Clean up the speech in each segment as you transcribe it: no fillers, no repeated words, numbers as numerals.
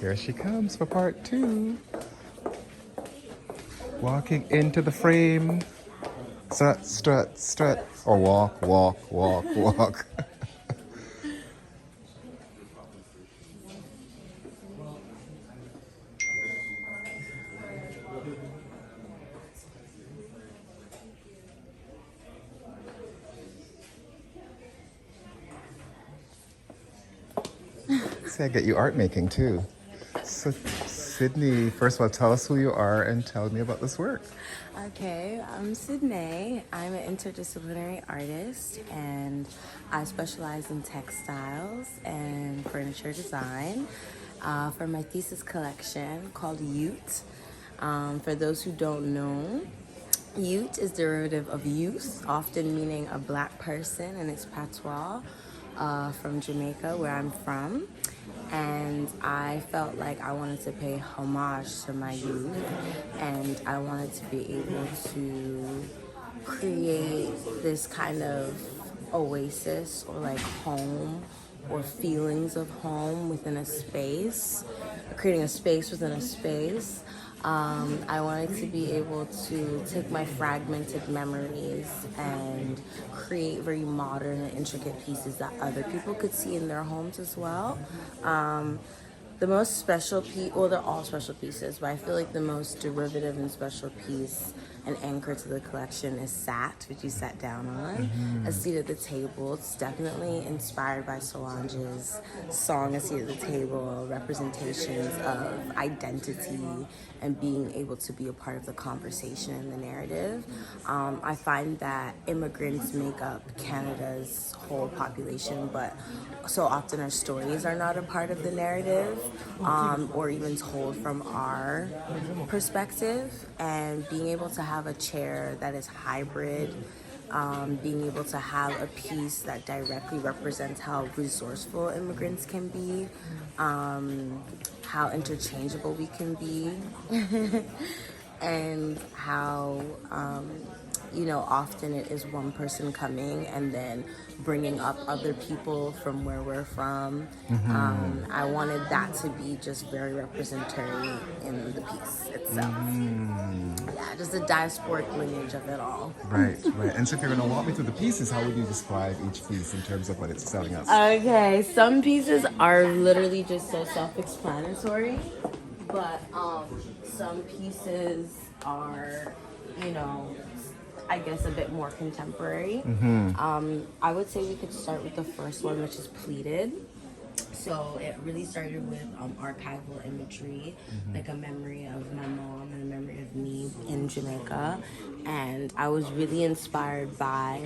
Here she comes for part two. Walking into the frame. Strut, strut, strut. Or walk, walk, walk, walk. See, I get you art making too. So, Sydney, first of all, tell us who you are and tell me about this work. Okay, I'm Sydne. I'm an interdisciplinary artist and I specialize in textiles and furniture design for my thesis collection called Ute. For those who don't know, Ute is derivative of youth, often meaning a black person, and it's patois from Jamaica, where I'm from. And I felt like I wanted to pay homage to my youth, and I wanted to be able to create this kind of oasis or like home or feelings of home within a space, creating a space within a space. I wanted to be able to take my fragmented memories and create very modern and intricate pieces that other people could see in their homes as well. The most special piece, well, they're all special pieces, but I feel like the most derivative and special piece and anchor to the collection is Sat, which you sat down on, A Seat at the Table. It's definitely inspired by Solange's song, A Seat at the Table, representations of identity and being able to be a part of the conversation and the narrative. I find that immigrants make up Canada's whole population, but so often our stories are not a part of the narrative or even told from our perspective. And being able to have a chair that is hybrid, being able to have a piece that directly represents how resourceful immigrants can be, how interchangeable we can be, and how often it is one person coming and then bringing up other people from where we're from. I wanted that to be just very representatory in the piece itself. Yeah, just the diasporic lineage of it all. Right, right. And so if you're going to walk me through the pieces, how would you describe each piece in terms of what it's telling us? Okay, some pieces are literally just so self-explanatory, but some pieces are, I guess a bit more contemporary. I would say we could start with the first one, which is Pleated. So it really started with archival imagery, like a memory of my mom and a memory of me in Jamaica. And I was really inspired by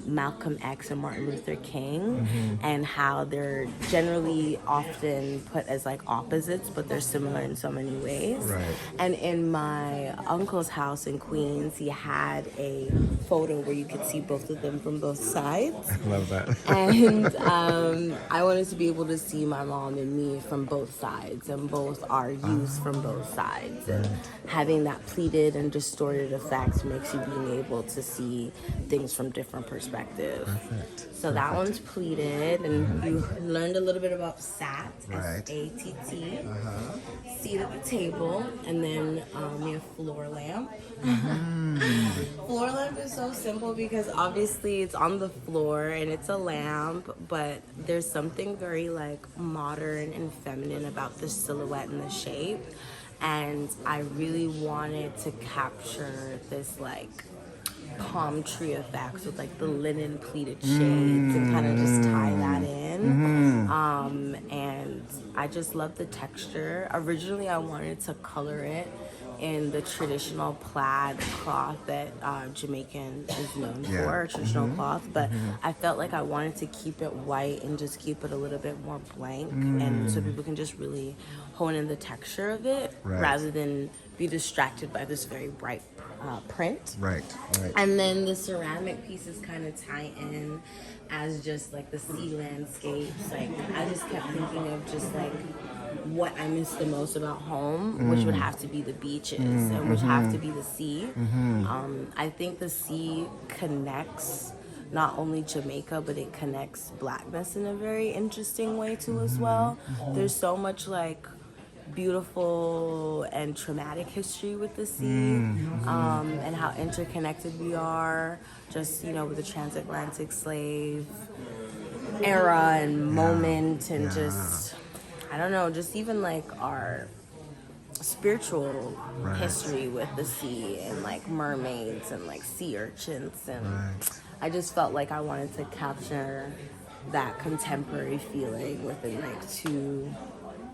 Malcolm X and Martin Luther King and how they're generally often put as like opposites, but they're similar in so many ways. Right. And in my uncle's house in Queens, he had a photo where you could see both of them from both sides. I love that. And I wanted to be able to see my mom and me from both sides and both our youth from both sides. And having that pleated and distorted effect makes you being able to see things from different perspectives. Perfect. So that one's Pleated, and you learned a little bit about SAT, Right. S-A-T-T, Seat at the Table, and then we have Floor Lamp. Floor lamp is so simple because obviously it's on the floor and it's a lamp, but there's something very like modern and feminine about the silhouette and the shape. And I really wanted to capture this like palm tree effects with like the linen pleated shades and kind of just tie that in. And I just love the texture. Originally I wanted to color it in the traditional plaid cloth that Jamaican is known for, traditional cloth, but I felt like I wanted to keep it white and just keep it a little bit more blank, and so people can just really hone in the texture of it rather than be distracted by this very bright print. Right, right. And then the ceramic pieces kind of tie in as just like the sea landscapes. Like I just kept thinking of just like what I miss the most about home, which would have to be the beaches and which have to be the sea. I think the sea connects not only Jamaica, but it connects blackness in a very interesting way too as well. There's so much like beautiful and traumatic history with the sea, and how interconnected we are, just, with the transatlantic slave era and moment, and just, I don't know, just even like our spiritual history with the sea, and like mermaids and like sea urchins, and I just felt like I wanted to capture that contemporary feeling within like two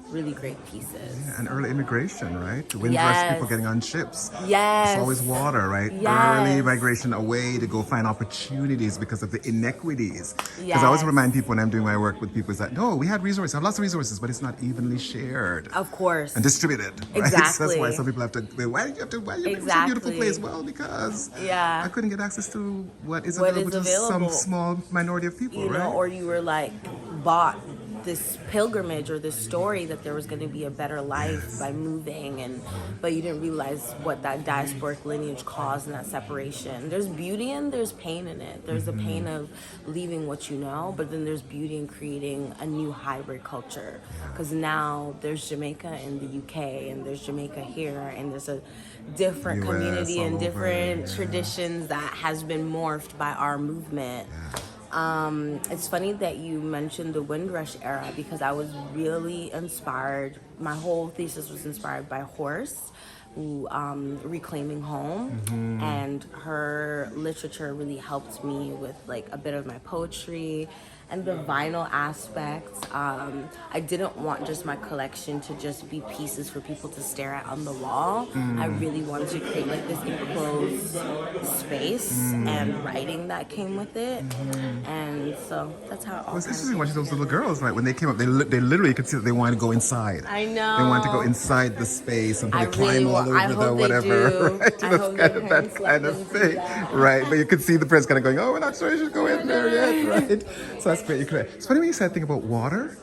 really great pieces. Yeah, and early immigration, right? The Windrush people getting on ships. Yes. It's always water, right? Yes. Early migration away to go find opportunities because of the inequities. Because Yes. I always remind people when I'm doing my work with people is that, no, we had resources, I have lots of resources, but it's not evenly shared. Of course. And distributed. Right? Exactly. So that's why some people have to, why do you make such a beautiful place? Well, because I couldn't get access to what is available to some small minority of people, right? Or you were like bought this pilgrimage or this story that there was going to be a better life by moving, but you didn't realize what that diasporic lineage caused and that separation. There's beauty and there's pain in it. There's the pain of leaving what you know, but then there's beauty in creating a new hybrid culture, because now there's Jamaica in the UK and there's Jamaica here, and there's a different US, community and different over, traditions that has been morphed by our movement. It's funny that you mentioned the Windrush era, because I was really inspired. My whole thesis was inspired by Horse, who Reclaiming Home, and her literature really helped me with like a bit of my poetry and the vinyl aspects. I didn't want just my collection to just be pieces for people to stare at on the wall. I really wanted to create like this enclosed space and writing that came with it. And so that's how it all Well, it's interesting watching those little girls, right? When they came up, they literally could see that they wanted to go inside. I know. They want to go inside the space and they climb all over I the hope whatever, they do. right? That kind of thing, right? But you could see the prince kind of going, "Oh, we're not sure you should go in there yet," right? So that's great. You're correct. It's funny when you said thing about water,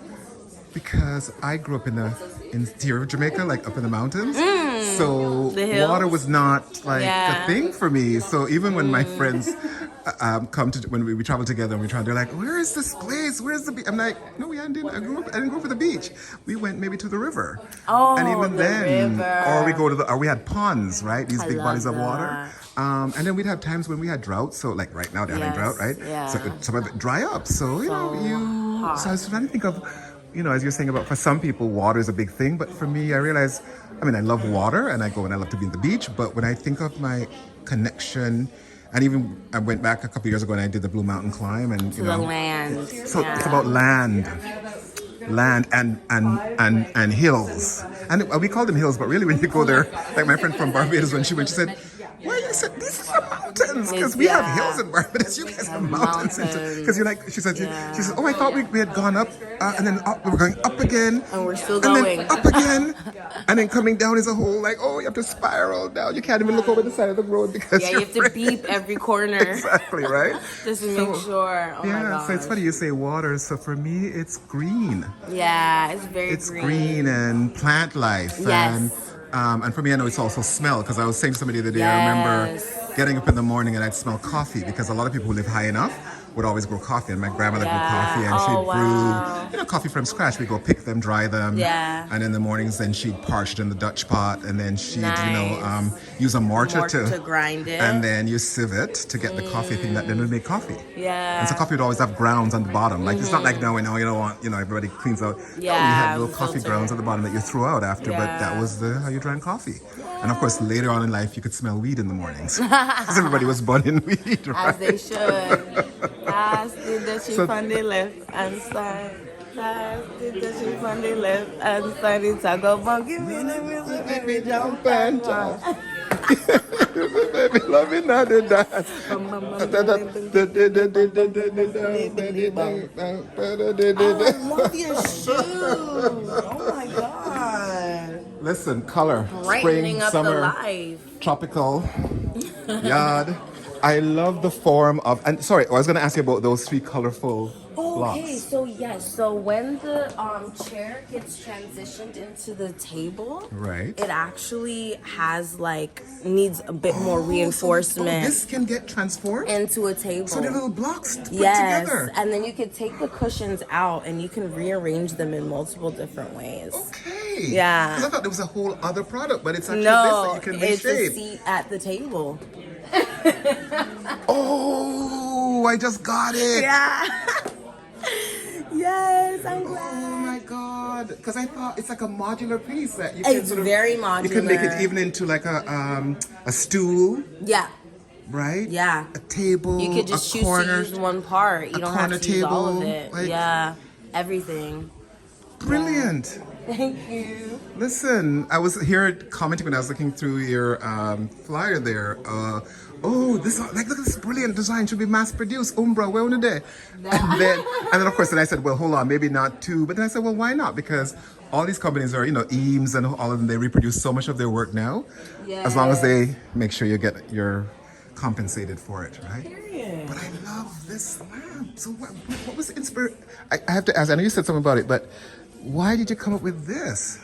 because I grew up in the interior of Jamaica, like up in the mountains. So water was not like a thing for me. So even when my friends when we travel together and we try, they're like, "Where is this place? Where's the beach?" I'm like, "No, I didn't go for the beach. We went maybe to the river." Oh, and even the then, river. or we had ponds, right? These big bodies of water. And then we'd have times when we had drought. So like right now they're having drought, right? Yeah. So some of it dry up. So so I was trying to think of, as you're saying about, for some people water is a big thing, but for me I realize, I love water and I go and I love to be in the beach, but when I think of my connection, and even I went back a couple of years ago and I did the Blue Mountain climb, and the land. So it's about land and hills, and we call them hills, but really when you go there, like my friend from Barbados, when she went, she said, "Why you said these are mountains? Because we have hills in Barbados, you guys have mountains." Because you're like, she said, "Oh, I thought we had gone up, and then up, we were going up again, and we're still going, and then up again, and then coming down is a whole like, oh, you have to spiral down. You can't even look over the side of the road because you have to beep every corner." Exactly, right? Just to make sure. Oh my gosh. So it's funny you say water. So for me, it's green. Yeah, it's very green and plant life. Yes. And for me, I know it's also smell, because I was saying to somebody the other day, I remember getting up in the morning and I'd smell coffee, because a lot of people who live high enough would always grow coffee, and my grandmother grew coffee, and she'd brew, coffee from scratch. We go pick them, dry them, and in the mornings then she'd parch it in the Dutch pot, and then she'd use a mortar to grind it, and then you sieve it to get the coffee thing that then would make coffee. And so coffee would always have grounds on the bottom, like it's not like now you don't want everybody cleans out. You have little coffee grounds at the bottom that you throw out after, but that was how you drank coffee. And of course later on in life you could smell weed in the mornings because everybody was burning weed, right? As they should. Pass the sheep on the left and side. Pass the sheep on the left and side. It's a go bug. Give me the music, baby, jump and jump. Baby, love me not to dance. I love your shoes. Oh my god. Listen, color. Brightening Spring, up summer, the life. tropical, yard. I love the form of, and sorry, I was going to ask you about those three colorful blocks. Okay, so yes, so when the chair gets transitioned into the table, right, it actually needs a bit more reinforcement. So this can get transformed into a table. So they're little blocks put together. And then you could take the cushions out and you can rearrange them in multiple different ways. Okay. way. Yeah. Because I thought there was a whole other product, but it's actually No, this that you can it's a reshape. seat at the table. Oh, I just got it. Yeah. Yes, I'm Oh glad. my god! Because I thought it's like a modular piece that you It's can very modular. You can make it even into like a stool, Yeah. right? Yeah. A table. You could just a choose corner, to use one part. You a don't have corner to use all of table, it. like- Yeah. Everything. Brilliant. Thank you. Listen, I was here commenting when I was looking through your flyer there. Oh, this like look at this brilliant design. Should be mass produced. Umbra, where on the day? And then of course, then I said, well, hold on, maybe not two. But then I said, well, why not? Because all these companies are, Eames and all of them. They reproduce so much of their work now. As long as they make sure you're compensated for it, right? Period. But I love this lamp. So what was the inspiration? I have to ask. I know you said something about it, but why did you come up with this?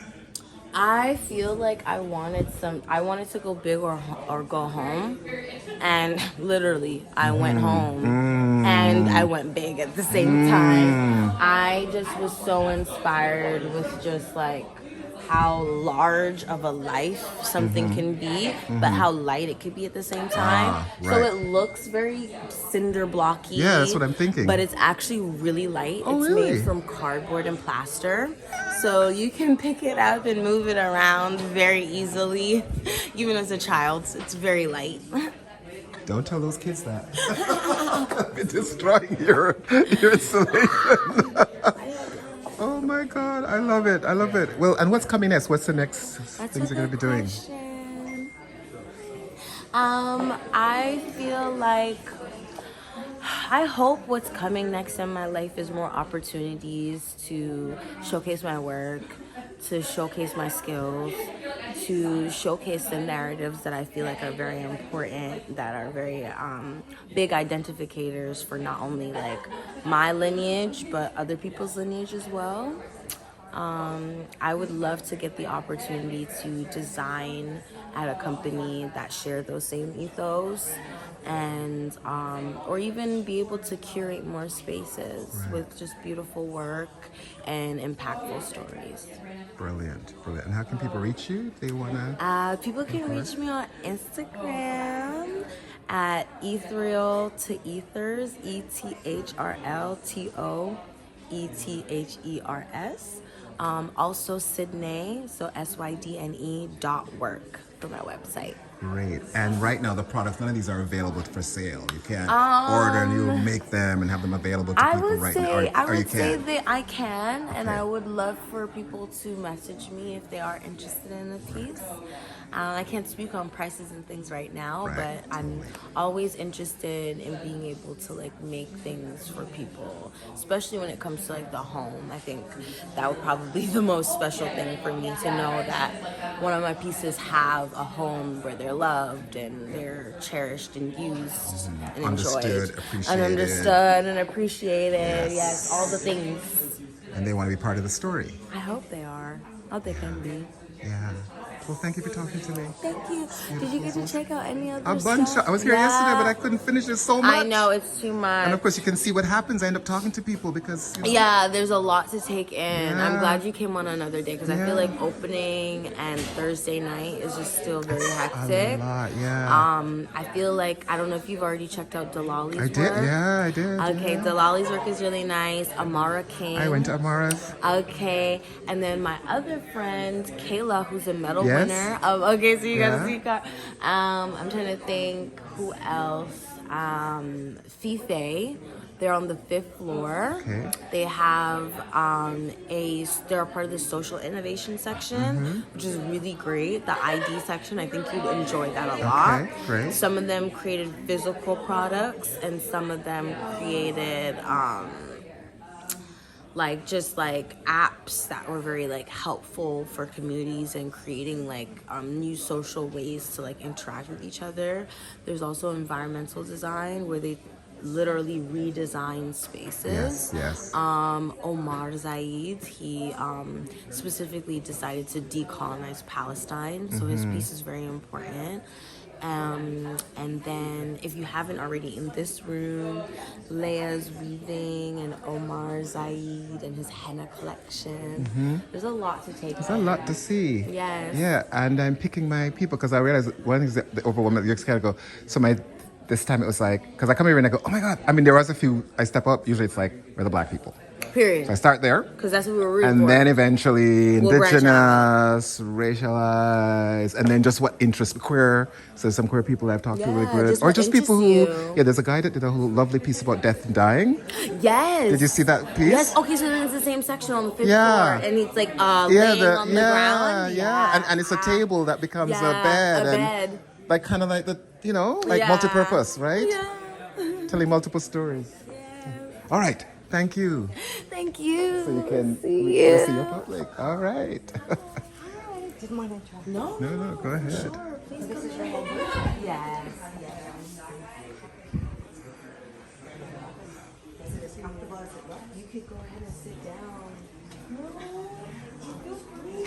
I feel like I wanted to go big or go home, and literally I went home and I went big at the same time. I just was so inspired with just like how large of a life something can be, but how light it could be at the same time. Right. So it looks very cinder blocky. Yeah, that's what I'm thinking. But it's actually really light. Oh, it's really? made from cardboard and plaster. So you can pick it up and move it around very easily. Even as a child, it's very light. Don't tell those kids that. I'll be destroying your installation. Oh my God, I love it. I love it. Well, and what's coming next? What's the next things you're going to be doing? I feel like I hope what's coming next in my life is more opportunities to showcase my work, to showcase my skills, to showcase the narratives that I feel like are very important, that are very big identificators for not only like my lineage, but other people's lineage as well. I would love to get the opportunity to design at a company that share those same ethos, and or even be able to curate more spaces with just beautiful work and impactful stories. Brilliant, brilliant. And how can people reach you if they want to? People can reach me on Instagram at Ethereal to Ethers, ETHRLTOETHERS. Also Sydne, so SYDNE.work for my website. Great. And right now, the products, none of these are available for sale. You can't order and you make them and have them available to people right now. I would say that I can, and I would love for people to message me if they are interested in the piece. I can't speak on prices and things right now, but I'm always interested in being able to like make things for people, especially when it comes to like the home. I think that would probably be the most special thing for me, to know that one of my pieces have a home where they're loved and they're cherished and used and Understood, enjoyed, and appreciated. Yes, all the things. And they want to be part of the story. I hope they are. I hope they can be. Yeah. Well, thank you for talking to me. Thank you. Did you get to check out any other A bunch. stuff? I was here yesterday, but I couldn't finish. There's so much. I know, it's too much. And of course, you can see what happens. I end up talking to people because. Yeah, there's a lot to take in. Yeah. I'm glad you came on another day, because I feel like opening and Thursday night is just still very hectic. A lot, yeah. I feel like, I don't know if you've already checked out Delali's work. I did, yeah, I did. Okay, yeah. Delali's work is really nice. Amara King. I went to Amara's. Okay, and then my other friend Kayla, who's a medal Yes. winner. Okay, so you Yeah. gotta see. I'm trying to think who else. Fife. They're on the 5th floor. Okay. They have they're a part of the social innovation section, which is really great. The ID section, I think you'd enjoy that a lot. Okay, great. Some of them created physical products, and some of them created like apps that were very like helpful for communities and creating like new social ways to like interact with each other. There's also environmental design, where they literally redesign spaces. Yes. Omar Zaid, he specifically decided to decolonize Palestine, so his piece is very important. And then if you haven't already, in this room, Leia's weaving and Omar Zaid and his henna collection. There's a lot to take. There's a lot to see. Yes. Yeah, and I'm picking my people because I realized one is the overwhelming. You just kind of go. So this time it was like, because I come here and I go, oh my God. I mean, there was a few. I step up. Usually it's like we're the black people. Period. So I start there. Because that's what we were rooting And for. then eventually We'll branch out. indigenous, racialized, and then just what interests me, queer. So some queer people I've talked to really Yeah, good. just Or what just people who, interests you. there's a guy that did a whole lovely piece about death and dying. Yes. Did you see that piece? Yes. Okay, so then it's the same section on the fifth Yeah. floor, and it's like laying on the ground. Yeah. And it's a table that becomes a bed. A and bed. like kind of like the, like multi-purpose, right? Yeah. Telling multiple stories. All right. Thank you. Thank you. So you can see you. see your public. All right. Didn't want to interrupt. No. No, go ahead. Sure. Please this is your home. Yes. You could go ahead and sit down. No. Feel free.